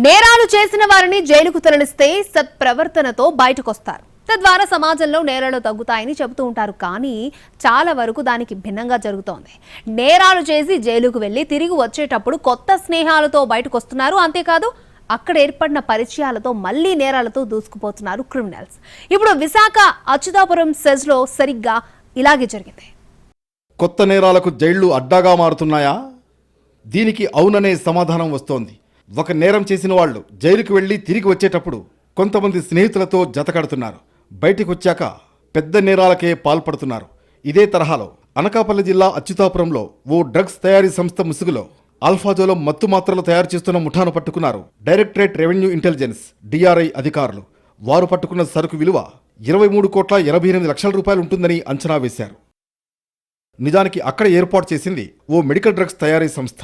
నేరాలు చేసిన వారిని జైలుకు తరలిస్తే సత్ప్రవర్తనతో బయటకొస్తారు. తద్వారా సమాజంలో నేరాలు తగ్గుతాయని చెబుతూ ఉంటారు. కానీ చాలా వరకు దానికి భిన్నంగా జరుగుతోంది. నేరాలు చేసి జైలుకు వెళ్లి తిరిగి వచ్చేటప్పుడు కొత్త స్నేహాలతో బయటకొస్తున్నారు. అంతేకాదు అక్కడ ఏర్పడిన పరిచయాలతో మళ్లీ నేరాలతో దూసుకుపోతున్నారు క్రిమినల్స్. ఇప్పుడు విశాఖ అచ్యుతాపురం సెజ్లో సరిగ్గా ఇలాగే జరిగింది. కొత్త నేరాలకు జైళ్లు అడ్డాగా మారుతున్నాయా? దీనికి అవుననే సమాధానం వస్తోంది. ఒక నేరం చేసిన వాళ్ళు జైలుకు వెళ్లి తిరిగి వచ్చేటప్పుడు కొంతమంది స్నేహితులతో జతకడుతున్నారు. బయటికి వచ్చాక పెద్ద నేరాలకే పాల్పడుతున్నారు. ఇదే తరహాలో అనకాపల్లి జిల్లా అచ్యుతాపురంలో ఓ డ్రగ్స్ తయారీ సంస్థ ముసుగులో ఆల్ఫాజోలో మత్తు మాత్రలు తయారు చేస్తున్న ముఠాను పట్టుకున్నారు డైరెక్టరేట్ రెవెన్యూ ఇంటెలిజెన్స్ డిఆర్ఐ అధికారులు. వారు పట్టుకున్న సరుకు విలువ 23,88 లక్షల రూపాయలు ఉంటుందని అంచనా వేశారు. నిజానికి అక్కడ ఏర్పాటు చేసింది ఓ మెడికల్ డ్రగ్స్ తయారీ సంస్థ.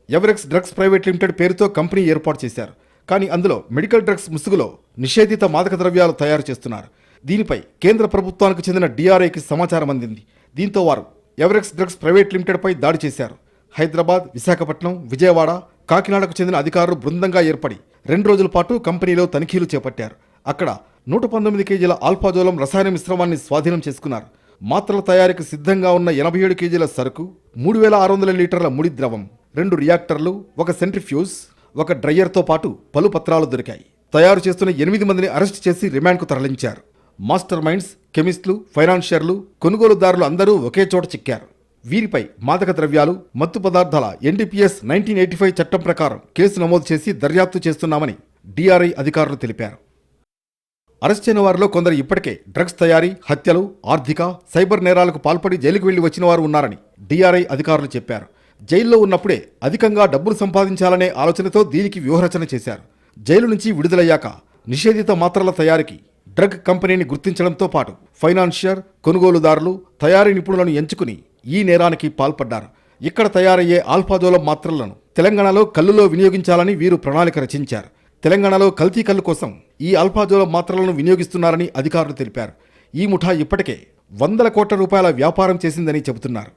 ఎవరెక్స్ డ్రగ్స్ ప్రైవేట్ లిమిటెడ్ పేరుతో కంపెనీ ఏర్పాటు చేశారు. కానీ అందులో మెడికల్ డ్రగ్స్ ముసుగులో నిషేధిత మాదక ద్రవ్యాలు తయారు చేస్తున్నారు. దీనిపై కేంద్ర ప్రభుత్వానికి చెందిన డిఆర్ఐకి సమాచారం అందింది. దీంతో వారు ఎవరెక్స్ డ్రగ్స్ ప్రైవేట్ లిమిటెడ్పై దాడి చేశారు. హైదరాబాద్, విశాఖపట్నం, విజయవాడ, కాకినాడకు చెందిన అధికారులు బృందంగా ఏర్పడి 2 రోజుల పాటు కంపెనీలో తనిఖీలు చేపట్టారు. అక్కడ 119 కేజీల ఆల్ఫాజోలం రసాయన మిశ్రమాన్ని స్వాధీనం చేసుకున్నారు. మాత్రల తయారీకి సిద్ధంగా ఉన్న 87 కేజీల సరుకు, 3,600 లీటర్ల ముడి ద్రవం, 2 రియాక్టర్లు, ఒక సెంట్రిఫ్యూజ్, ఒక డ్రయ్యర్తో పాటు పలు పత్రాలు దొరికాయి. తయారు చేస్తున్న 8 మందిని అరెస్ట్ చేసి రిమాండ్కు తరలించారు. మాస్టర్ మైండ్స్, కెమిస్టులు, ఫైనాన్షియర్లు, కొనుగోలుదారులు అందరూ ఒకే చోట చిక్కారు. వీరిపై మాదక ద్రవ్యాలు, మత్తు పదార్థాల NDPS 1985 చట్టం ప్రకారం కేసు నమోదు చేసి దర్యాప్తు చేస్తున్నామని డిఆర్ఐ అధికారులు తెలిపారు. అరెస్ట్ అయిన వారిలో కొందరు ఇప్పటికే డ్రగ్స్ తయారీ, హత్యలు, ఆర్థిక, సైబర్ నేరాలకు పాల్పడి జైలుకు వెళ్లి వచ్చిన వారు ఉన్నారని డిఆర్ఐ అధికారులు చెప్పారు. జైల్లో ఉన్నప్పుడే అధికంగా డబ్బులు సంపాదించాలనే ఆలోచనతో దీనికి వ్యూహరచన చేశారు. జైలు నుంచి విడుదలయ్యాక నిషేధిత మాత్రల తయారీకి డ్రగ్ కంపెనీని గుర్తించడంతో పాటు ఫైనాన్షియర్, కొనుగోలుదారులు, తయారీ నిపుణులను ఎంచుకుని ఈ నేరానికి పాల్పడ్డారు. ఇక్కడ తయారయ్యే ఆల్ఫాజోలం మాత్రలను తెలంగాణలో కల్లులో వినియోగించాలని వీరు ప్రణాళిక రచించారు. తెలంగాణలో కల్తీ కల్లు కోసం ఈ ఆల్ఫాజోలం మాత్రలను వినియోగిస్తున్నారని అధికారులు తెలిపారు. ఈ ముఠా ఇప్పటికే 100 కోట్ల రూపాయల వ్యాపారం చేసిందని చెబుతున్నారు.